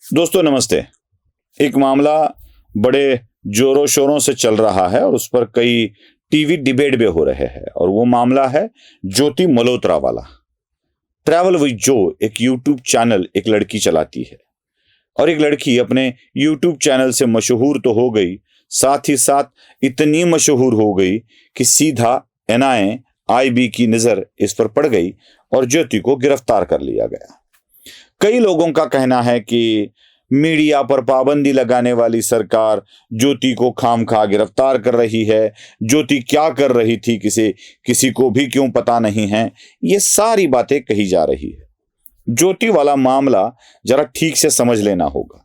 दोस्तों नमस्ते। एक मामला बड़े जोरों शोरों से चल रहा है और उस पर कई टीवी डिबेट भी हो रहे हैं और वो मामला है ज्योति मल्होत्रा वाला। ट्रैवल विद जो एक यूट्यूब चैनल एक लड़की चलाती है और एक लड़की अपने यूट्यूब चैनल से मशहूर तो हो गई, साथ ही साथ इतनी मशहूर हो गई कि सीधा NIA की नजर इस पर पड़ गई और ज्योति को गिरफ्तार कर लिया गया। कई लोगों का कहना है कि मीडिया पर पाबंदी लगाने वाली सरकार ज्योति को खामखा गिरफ्तार कर रही है। ज्योति क्या कर रही थी किसी को भी क्यों पता नहीं है। ये सारी बातें कही जा रही है। ज्योति वाला मामला जरा ठीक से समझ लेना होगा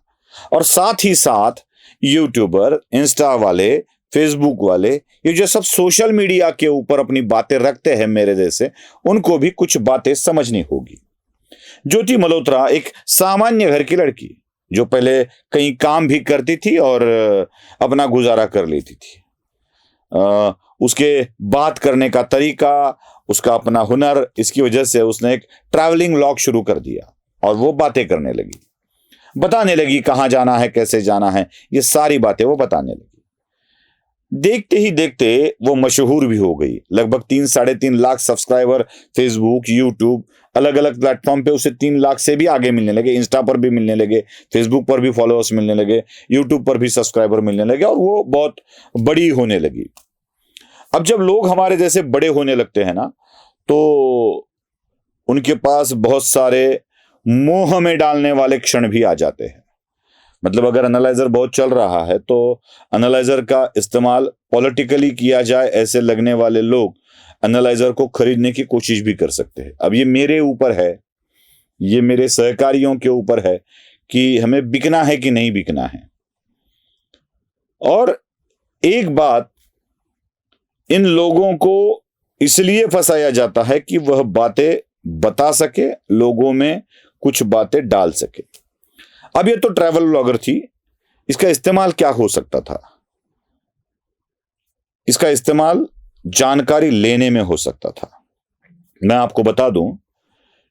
और साथ ही साथ यूट्यूबर, इंस्टा वाले, फेसबुक वाले, ये जो सब सोशल मीडिया के ऊपर अपनी बातें रखते हैं मेरे जैसे, उनको भी कुछ बातें समझनी होगी। ज्योति मल्होत्रा एक सामान्य घर की लड़की जो पहले कहीं काम भी करती थी और अपना गुजारा कर लेती थी। उसके बात करने का तरीका, उसका अपना हुनर, इसकी वजह से उसने एक ट्रैवलिंग व्लॉग शुरू कर दिया और वो बातें करने लगी, बताने लगी कहाँ जाना है, कैसे जाना है, ये सारी बातें वो बताने लगी। देखते ही देखते वो मशहूर भी हो गई। लगभग 3-3.5 लाख सब्सक्राइबर फेसबुक, यूट्यूब, अलग अलग प्लेटफॉर्म पे उसे 3 लाख से भी आगे मिलने लगे। इंस्टा पर भी मिलने लगे, फेसबुक पर भी फॉलोअर्स मिलने लगे, यूट्यूब पर भी सब्सक्राइबर मिलने लगे और वो बहुत बड़ी होने लगी। अब जब लोग हमारे जैसे बड़े होने लगते हैं ना, तो उनके पास बहुत सारे मोह में डालने वाले क्षण भी आ जाते हैं। मतलब अगर एनालाइजर बहुत चल रहा है तो एनालाइजर का इस्तेमाल पॉलिटिकली किया जाए, ऐसे लगने वाले लोग एनालाइजर को खरीदने की कोशिश भी कर सकते हैं। अब ये मेरे ऊपर है, ये मेरे सहकारियों के ऊपर है कि हमें बिकना है कि नहीं बिकना है। और एक बात, इन लोगों को इसलिए फंसाया जाता है कि वह बातें बता सके, लोगों में कुछ बातें डाल सके। अब ये तो ट्रैवल व्लॉगर थी, इसका इस्तेमाल क्या हो सकता था? इसका इस्तेमाल जानकारी लेने में हो सकता था। मैं आपको बता दूं,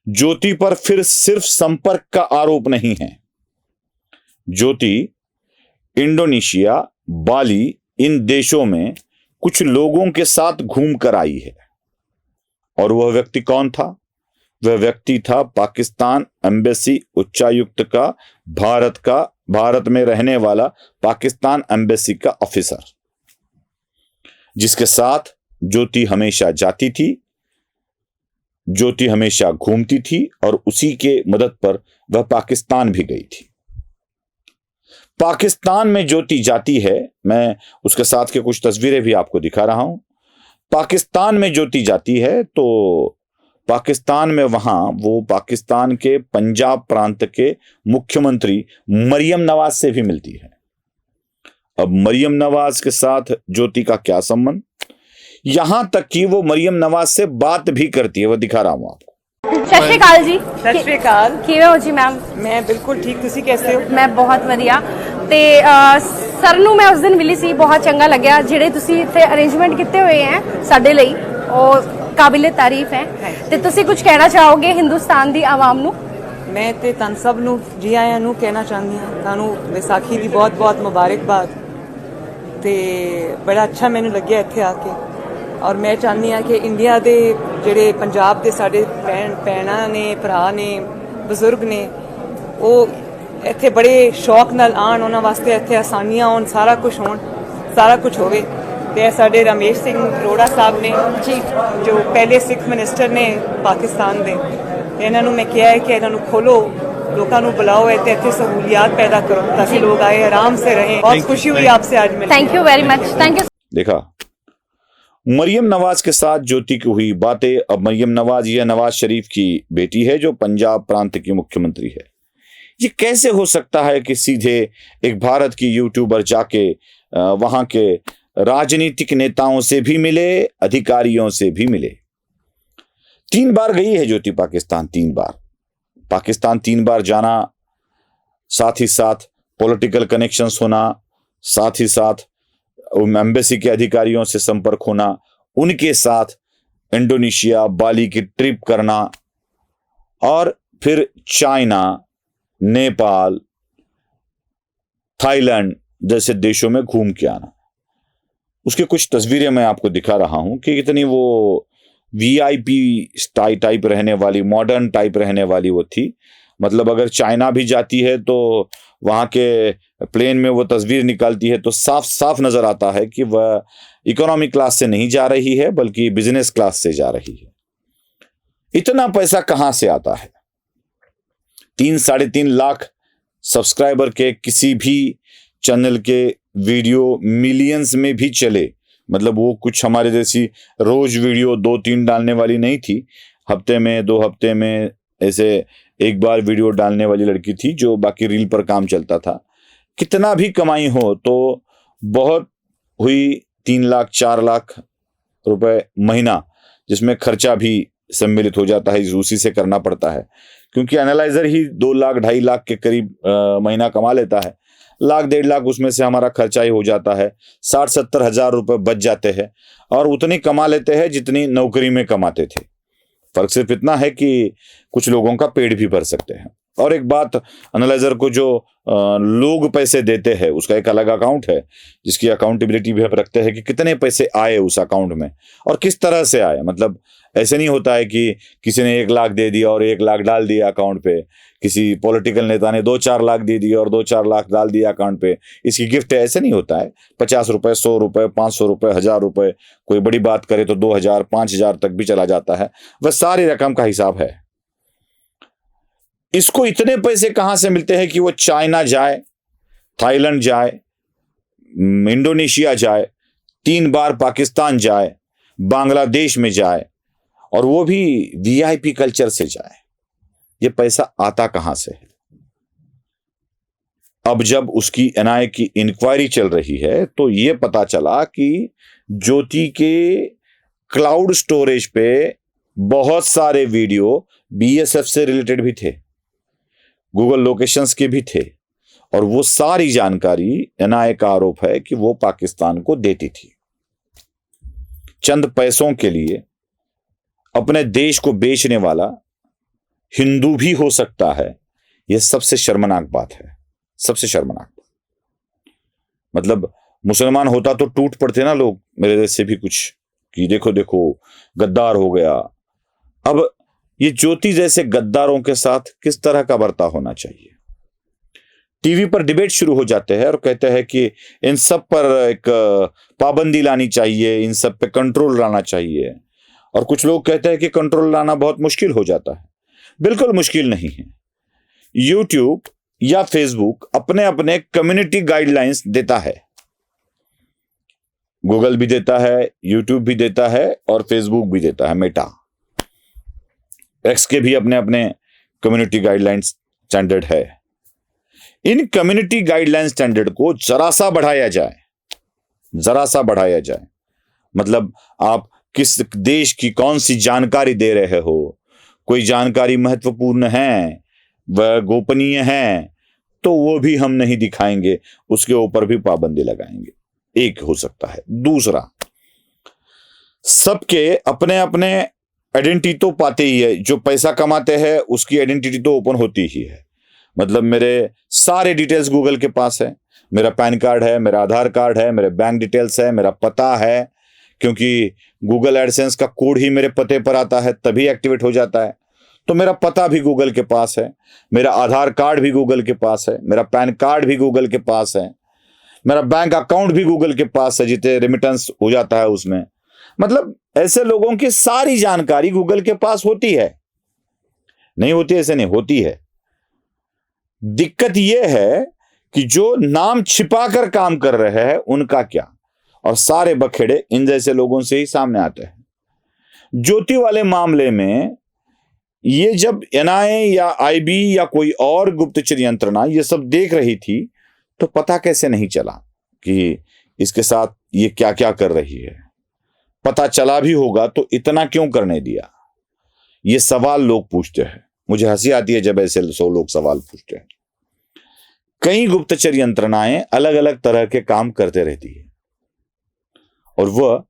ज्योति पर फिर सिर्फ संपर्क का आरोप नहीं है। ज्योति इंडोनेशिया, बाली, इन देशों में कुछ लोगों के साथ घूम कर आई है। और वह व्यक्ति कौन था? वह व्यक्ति था पाकिस्तान एम्बेसी उच्चायुक्त का, भारत में रहने वाला पाकिस्तान एम्बेसी का ऑफिसर, जिसके साथ ज्योति हमेशा जाती थी, ज्योति हमेशा घूमती थी और उसी के मदद पर वह पाकिस्तान भी गई थी। पाकिस्तान में ज्योति जाती है, मैं उसके साथ के कुछ तस्वीरें भी आपको दिखा रहा हूं। पाकिस्तान में ज्योति जाती है तो पाकिस्तान में वहां वो पाकिस्तान के पंजाब प्रांत के मुख्यमंत्री मरियम नवाज से भी मिलती है। अब मरियम नवाज के साथ ज्योति का क्या संबंध? यहां तक कि वो मरियम नवाज से बात भी करती है, वो दिखा रहा हूं आपको। सत श्री अकाल जी। सत श्री अकाल। किਵੇਂ ਹੋ ਜੀ ਮੈਮ? मैं बिल्कुल ठीक, ਤੁਸੀਂ कैसे हो? मैं बहुत ਵਧੀਆ ਤੇ ਸਰ ਨੂੰ ਮੈਂ ਉਸ ਦਿਨ ਮਿਲੀ ਸੀ, ਬਹੁਤ ਚੰਗਾ ਲੱਗਿਆ ਜਿਹੜੇ ਤੁਸੀਂ ਇੱਥੇ ਅਰੇਂਜਮੈਂਟ ਕੀਤੇ ਹੋਏ ਹੈ ਸਾਡੇ ਲਈ, ਉਹ ਕਾਬਿਲੇ ਤਾਰੀਫ ਹੈ। ਤੇ ਤੁਸੀਂ ਕੁਝ ਕਹਿਣਾ ਚਾਹੋਗੇ ਹਿੰਦੁਸਤਾਨ ਦੀ ਆਵਾਮ ਨੂੰ? ਮੈਂ ਤੇ ਤਨ ਸਭ ਨੂੰ ਜੀ ਆਇਆਂ ਨੂੰ ਕਹਿਣਾ ਚਾਹੁੰਦੀ ਹਾਂ। ਤੁਹਾਨੂੰ ਵਿਸਾਖੀ ਦੀ ਬਹੁਤ-ਬਹੁਤ ਮੁਬਾਰਕਬਾਦ ਤੇ ਬੜਾ ਅੱਛਾ ਮੈਨੂੰ ਲੱਗਿਆ ਇੱਥੇ ਆ ਕੇ। ਔਰ ਮੈਂ ਚਾਹੁੰਦੀ ਹਾਂ ਕਿ ਇੰਡੀਆ ਦੇ ਜਿਹੜੇ ਪੰਜਾਬ ਦੇ ਸਾਡੇ ਭੈਣਾਂ ਨੇ, ਭਰਾ ਨੇ, ਬਜ਼ੁਰਗ ਨੇ, ਉਹ ਇੱਥੇ ਬੜੇ ਸ਼ੌਕ ਨਾਲ ਆਉਣ, ਉਹਨਾਂ ਵਾਸਤੇ ਇੱਥੇ ਆਸਾਨੀਆਂ ਹੋਣ, ਸਾਰਾ ਕੁਝ ਹੋਵੇ। ਤੇ ਸਾਡੇ ਰਮੇਸ਼ ਸਿੰਘ ਅਰੋੜਾ ਸਾਹਿਬ ਨੇ ਜੀ, ਜੋ ਪਹਿਲੇ ਸਿੱਖ ਮਿਨਿਸਟਰ ਨੇ ਪਾਕਿਸਤਾਨ ਦੇ, ਇਹਨਾਂ ਨੂੰ ਮੈਂ ਕਿਹਾ ਹੈ ਕਿ ਇਹਨਾਂ ਨੂੰ ਖੋਲੋ, लोगों को बुलाओ, ऐसे सहूलियात पैदा करो ताकि लोग आए, आराम से रहें। बहुत खुशी हुई आपसे आज मिलकर। Thank you very much. Thank you. देखा मरियम नवाज के साथ ज्योति की हुई बातें। अब मरियम नवाज यह नवाज शरीफ की बेटी है जो पंजाब प्रांत की मुख्यमंत्री है। ये कैसे हो सकता है कि सीधे एक भारत की यूट्यूबर जाके वहां के राजनीतिक नेताओं से भी मिले, अधिकारियों से भी मिले। 3 बार गई है ज्योति पाकिस्तान, 3 बार जाना, साथ ही साथ पॉलिटिकल कनेक्शंस होना, साथ ही साथ एम्बेसी के अधिकारियों से संपर्क होना, उनके साथ इंडोनेशिया, बाली की ट्रिप करना और फिर चाइना, नेपाल, थाईलैंड जैसे देशों में घूम के आना। उसके कुछ तस्वीरें मैं आपको दिखा रहा हूं कि कितनी वो वीआईपी टाइप रहने वाली, मॉडर्न टाइप रहने वाली वो थी। मतलब अगर चाइना भी जाती है तो वहां के प्लेन में वो तस्वीर निकालती है तो साफ साफ नजर आता है कि वह इकोनॉमी क्लास से नहीं जा रही है बल्कि बिजनेस क्लास से जा रही है। इतना पैसा कहां से आता है? 3-3.5 लाख सब्सक्राइबर के किसी भी चैनल के वीडियो मिलियंस में भी चले, मतलब वो कुछ हमारे जैसी रोज वीडियो 2-3 डालने वाली नहीं थी, हफ्ते में 2 हफ्ते में ऐसे एक बार वीडियो डालने वाली लड़की थी जो बाकी रील पर काम चलता था। कितना भी कमाई हो तो बहुत हुई 3 लाख 4 लाख रुपए महीना, जिसमें खर्चा भी सम्मिलित हो जाता है, उसी से करना पड़ता है क्योंकि एनालाइजर ही 2 लाख 2.5 लाख के करीब महीना कमा लेता है। 1 लाख 1.5 लाख उसमें से हमारा खर्चा ही हो जाता है। 60-70 हजार रुपए बच जाते हैं और उतनी कमा लेते हैं जितनी नौकरी में कमाते थे। फर्क सिर्फ इतना है कि कुछ लोगों का पेट भी भर सकते हैं। और एक बात, एनालाइजर को जो लोग पैसे देते हैं उसका एक अलग अकाउंट है जिसकी अकाउंटेबिलिटी भी हम रखते हैं कि कितने पैसे आए उस अकाउंट में और किस तरह से आए। मतलब ऐसे नहीं होता है कि किसी ने 1 लाख दे दिया और 1 लाख डाल दिया अकाउंट पे, किसी पॉलिटिकल नेता ने 2-4 लाख दे दिए और 2-4 लाख डाल दिया अकाउंट पे, इसकी गिफ्ट है, ऐसे नहीं होता है। 50 रुपए, 100 रुपए, 500 रुपए, 1000 रुपए, कोई बड़ी बात करे तो 2000, 5000 तक भी चला जाता है। वह सारी रकम का हिसाब है। इसको इतने पैसे कहां से मिलते हैं कि वो चाइना जाए, थाईलैंड जाए, इंडोनेशिया जाए, 3 बार पाकिस्तान जाए, बांग्लादेश में जाए और वो भी वीआईपी कल्चर से जाए? ये पैसा आता कहां से है? अब जब उसकी एनआईए की इंक्वायरी चल रही है तो ये पता चला कि ज्योति के क्लाउड स्टोरेज पे बहुत सारे वीडियो बीएसएफ से रिलेटेड भी थे, गूगल लोकेशंस के भी थे और वो सारी जानकारी एनआईए का आरोप है कि वो पाकिस्तान को देती थी। चंद पैसों के लिए अपने देश को बेचने वाला हिंदू भी हो सकता है। यह सबसे शर्मनाक बात है, सबसे शर्मनाक बात। मतलब मुसलमान होता तो टूट पड़ते ना लोग मेरे जैसे भी कुछ कि देखो देखो गद्दार हो गया। अब ये ज्योति जैसे गद्दारों के साथ किस तरह का बर्ताव होना चाहिए? टीवी पर डिबेट शुरू हो जाते हैं और कहते हैं कि इन सब पर एक पाबंदी लानी चाहिए, इन सब पे कंट्रोल लाना चाहिए। और कुछ लोग कहते हैं कि कंट्रोल लाना बहुत मुश्किल हो जाता है। बिल्कुल मुश्किल नहीं है। यूट्यूब या फेसबुक अपने अपने कम्युनिटी गाइडलाइंस देता है। गूगल भी देता है, यूट्यूब भी देता है और फेसबुक भी देता है, मेटा। एक्स के भी अपने अपने कम्युनिटी गाइडलाइंस स्टैंडर्ड है। इन कम्युनिटी गाइडलाइन स्टैंडर्ड को जरा सा बढ़ाया जाए, जरा सा बढ़ाया जाए। मतलब आप किस देश की कौन सी जानकारी दे रहे हो, कोई जानकारी महत्वपूर्ण है, वह गोपनीय है, तो वो भी हम नहीं दिखाएंगे, उसके ऊपर भी पाबंदी लगाएंगे। एक हो सकता है। दूसरा, सबके अपने अपने आइडेंटिटी तो पाते ही है। जो पैसा कमाते हैं उसकी आइडेंटिटी तो ओपन होती ही है। मतलब मेरे सारे डिटेल्स गूगल के पास है, मेरा पैन कार्ड है, मेरा आधार कार्ड है, मेरे बैंक डिटेल्स है, मेरा पता है, क्योंकि गूगल एडसेंस का कोड ही मेरे पते पर आता है तभी एक्टिवेट हो जाता है। तो मेरा पता भी गूगल के पास है, मेरा आधार कार्ड भी गूगल के पास है, मेरा पैन कार्ड भी गूगल के पास है, मेरा बैंक अकाउंट भी गूगल के पास है, जितने रेमिटेंस हो जाता है उसमें। मतलब ऐसे लोगों की सारी जानकारी गूगल के पास होती है। नहीं होती ऐसे नहीं, होती है। दिक्कत यह है कि जो नाम छिपाकर काम कर रहे हैं उनका क्या, और सारे बखेड़े इन जैसे लोगों से ही सामने आते हैं। ज्योति वाले मामले में ये जब एनआईए या आईबी या कोई और गुप्तचर यंत्रणा ये सब देख रही थी तो पता कैसे नहीं चला कि इसके साथ ये क्या क्या कर रही है? पता चला भी होगा तो इतना क्यों करने दिया? ये सवाल लोग पूछते हैं। मुझे हंसी आती है जब ऐसे 100 लोग सवाल पूछते हैं। कई गुप्तचर यंत्रणाएं अलग अलग तरह के काम करते रहती है और वह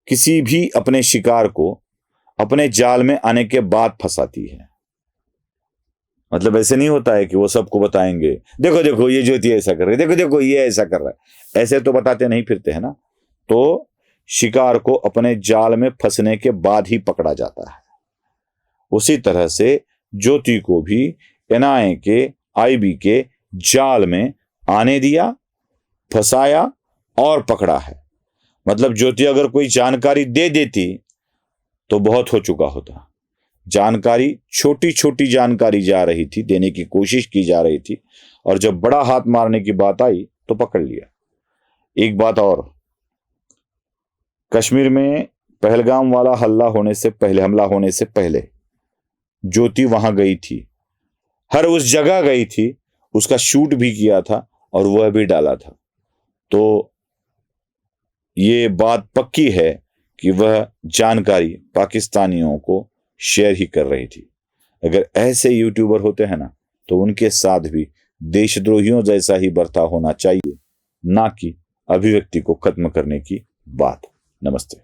किसी भी अपने शिकार को अपने जाल में आने के बाद फंसाती है। मतलब ऐसे नहीं होता है कि वो सबको बताएंगे, देखो देखो ये ज्योति ऐसा कर रही है, देखो देखो ये ऐसा कर रहा है, ऐसे तो बताते नहीं फिरते हैं ना। तो शिकार को अपने जाल में फंसने के बाद ही पकड़ा जाता है। उसी तरह से ज्योति को भी एनआईए के आईबी के जाल में आने दिया, फंसाया और पकड़ा है। मतलब ज्योति अगर कोई जानकारी दे देती तो बहुत हो चुका होता। जानकारी, छोटी छोटी जानकारी जा रही थी, देने की कोशिश की जा रही थी, और जब बड़ा हाथ मारने की बात आई तो पकड़ लिया। एक बात और, कश्मीर में पहलगाम वाला हमला होने से पहले ज्योति वहां गई थी, हर उस जगह गई थी, उसका शूट भी किया था और वह भी डाला था। तो ये बात पक्की है कि वह जानकारी पाकिस्तानियों को शेयर ही कर रही थी। अगर ऐसे यूट्यूबर होते हैं ना तो उनके साथ भी देशद्रोहियों जैसा ही बर्ताव होना चाहिए, ना कि अभिव्यक्ति को खत्म करने की बात। नमस्ते।